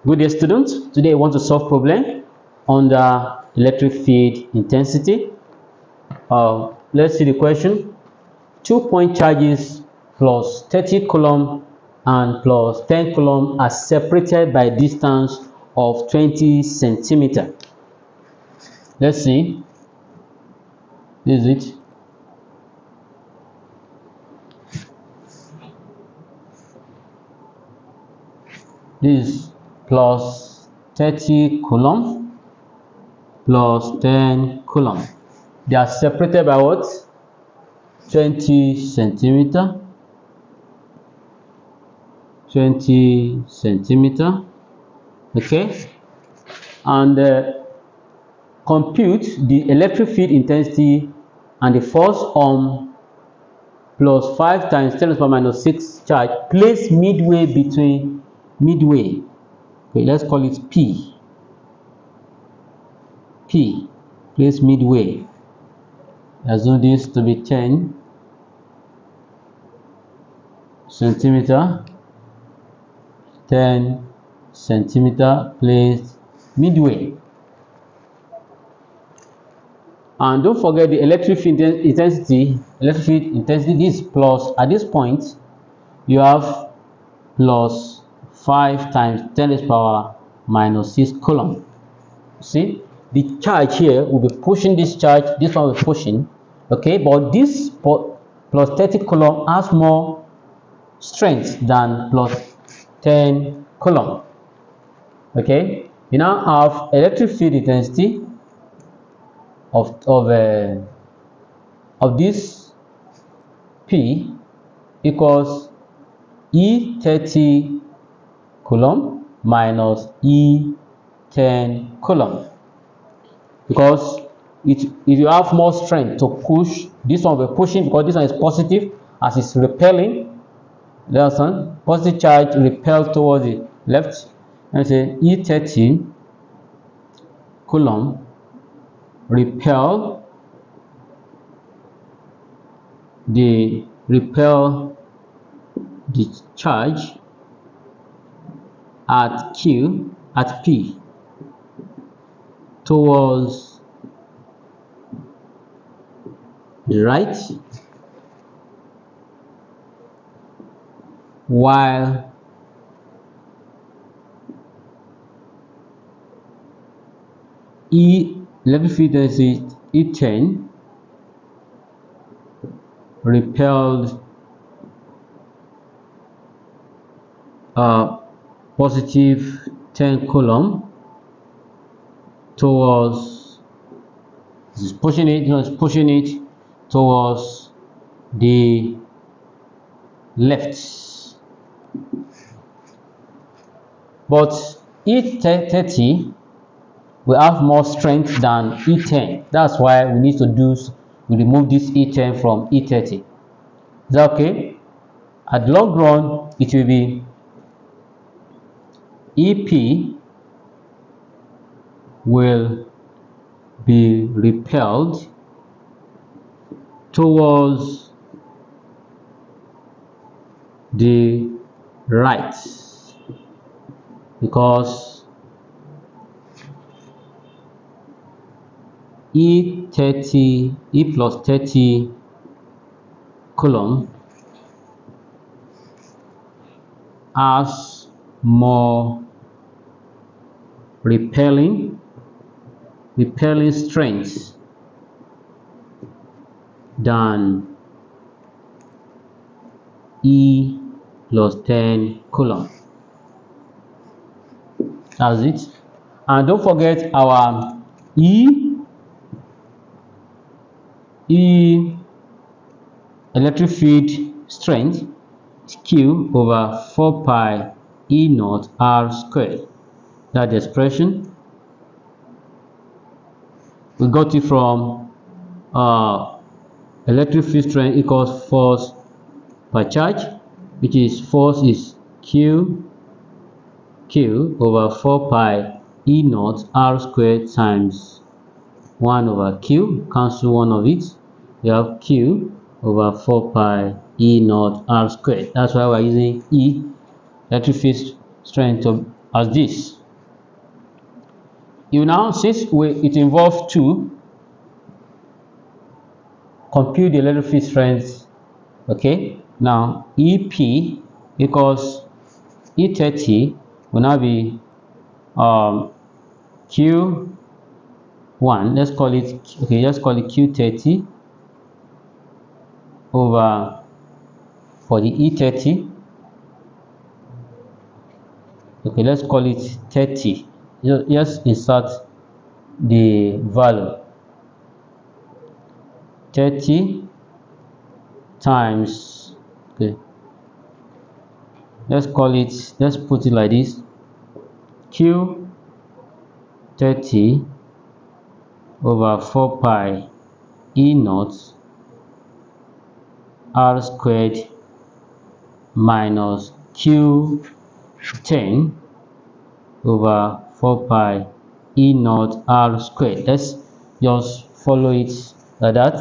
Good day, students. Today I want to solve problem under electric field intensity. Let's see the question. 2-point charges plus 30 coulomb and plus 10 coulomb are separated by a distance of 20 centimeter. Let's see. This is it. This is plus 30 coulomb plus 10 coulomb. They are separated by what? 20 centimeter. 20 centimeter. Okay. And compute the electric field intensity and the force on plus 5 times 10 to the power minus 6 charge placed midway between midway. Okay, let's call it P. P, place midway. Assume this to be 10 centimeter. 10 centimeter placed midway. And don't forget the electric field intensity. Electric field intensity is plus, at this point you have plus 5 times 10 to the power minus 6 coulomb. See, the charge here will be pushing this charge, this one will be pushing, okay, but this plus 30 coulomb has more strength than plus 10 coulomb. Okay, you now have electric field intensity of this P equals E30 coulomb minus E10 coulomb, because if you have more strength to push, this one will be pushing because this one is positive as it's repelling. Understand? Positive charge repel towards the left, and say E30 coulomb repel the charge at P towards the right, while electric field intensity E10 repelled positive 10 coulomb towards, this is pushing it towards the left. But E30 will have more strength than E10. That's why we need to remove this E10 from E30. Is that okay? At long run, it will be EP will be repelled towards the right, because E plus 30 coulomb has more repelling strength than E plus 10 coulomb. That's it. And don't forget our E electric field strength is Q over 4 pi E naught R squared. That expression we got it from electric field strength equals force per charge, which is force is Q over 4 pi E naught R squared times 1 over Q. Cancel one of it. You have Q over 4 pi E naught R squared. That's why we're using E electric field strength to as this. You now, since it involves two, compute the electric field strength. Okay, now EP equals E30 will now be Q1, let's call it, okay, just call it Q30 over, for the E30, okay, let's call it 30. Just insert the value 30 times, okay, let's put it like this, Q30 over 4 pi E naught R squared minus Q10 over 4 pi E naught R squared. Let's just follow it like that.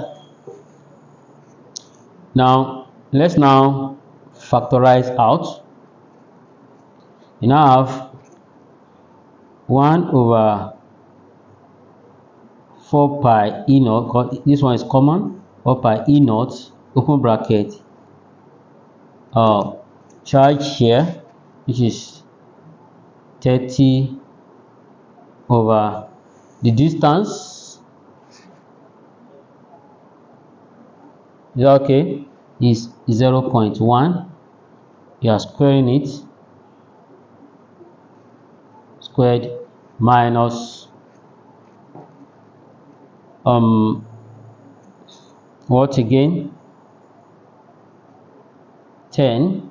Now let's now factorize out. You now have 1 over 4 pi E naught, because this one is common, 4 pi E naught, open bracket, charge here, which is 30 over the distance, is okay, is 0.1. You are squaring it, squared, minus what again, 10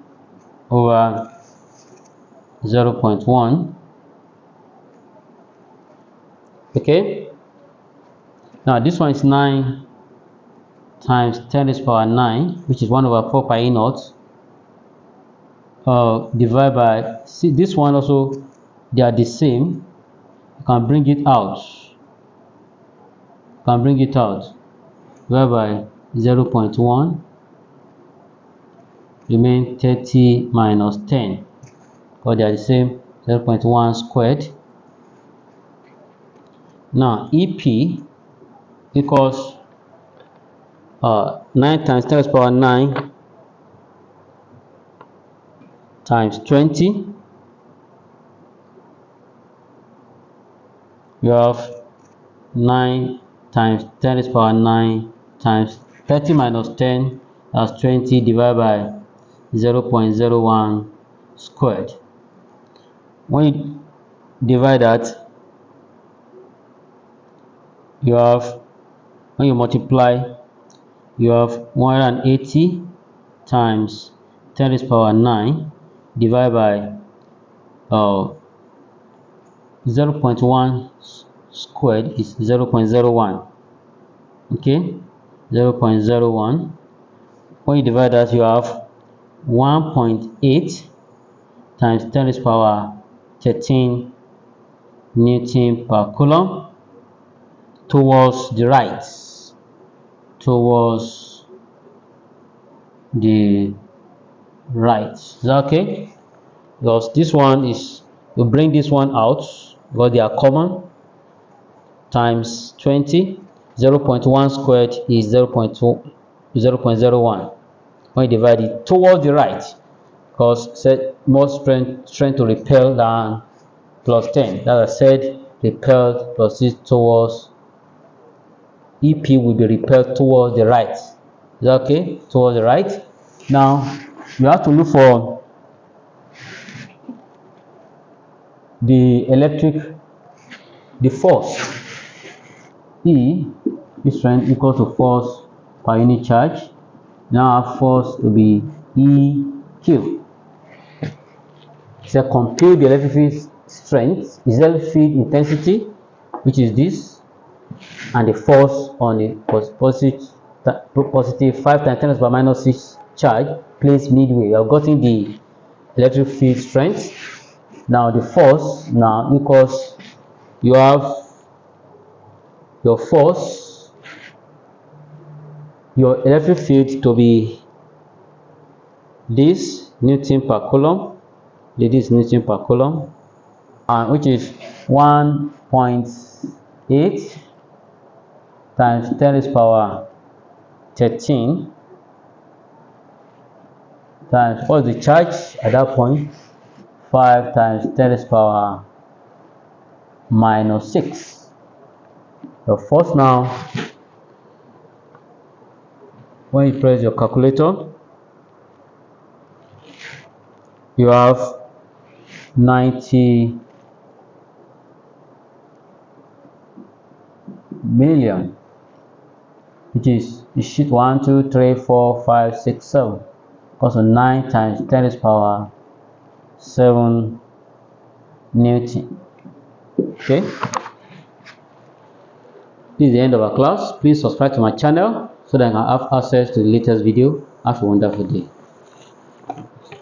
over 0.1. okay, now this one is 9 times 10 to the power 9, which is 1 over 4 pi E naught, divided by, see this one also, they are the same. You can bring it out, divided by 0.1, remain 30 minus 10, because they are the same, 0.1 squared. Now EP equals 9 times 10 to the power 9 times 20. You have 9 times 10 to the power 9 times 30 minus 10, that's 20, divided by 0.01 squared. When you divide that, you have, when you multiply, you have 180 times 10 to the power 9 divided by 0.1 squared is 0.01. okay, 0.01. When you divide that, you have 1.8 times 10 to the power 13 Newton per Coulomb towards the right, is that okay? Because this one is, you bring this one out because they are common, times 20, 0.1 squared is 0.01. When you divide it towards the right, because said more strength to repel than plus 10, that I said repelled plus this towards, EP will be repelled towards the right. Is that okay? Towards the right. Now you have to look for the force E, this strength equal to force per unit charge. Now our force will be EQ. So compute the electric field strength, the electric field intensity, which is this, and the force on the positive 5 times 10 to the power minus 6 charge placed midway. You have gotten the electric field strength. Now the force now equals, you have your force, your electric field to be this Newton per Coulomb, this Newton per Coulomb, which is 1.8 times 10 raised power 13 times, what's the charge at that point? 5 times 10 raised power minus 6. So first now, when you press your calculator, you have 90 million, which is the sheet 1, 2, 3, 4, 5, 6, 7. Because of 9 times 10 raised power 7 Newton. Okay. This is the end of our class. Please subscribe to my channel so that I can have access to the latest video. Have a wonderful day.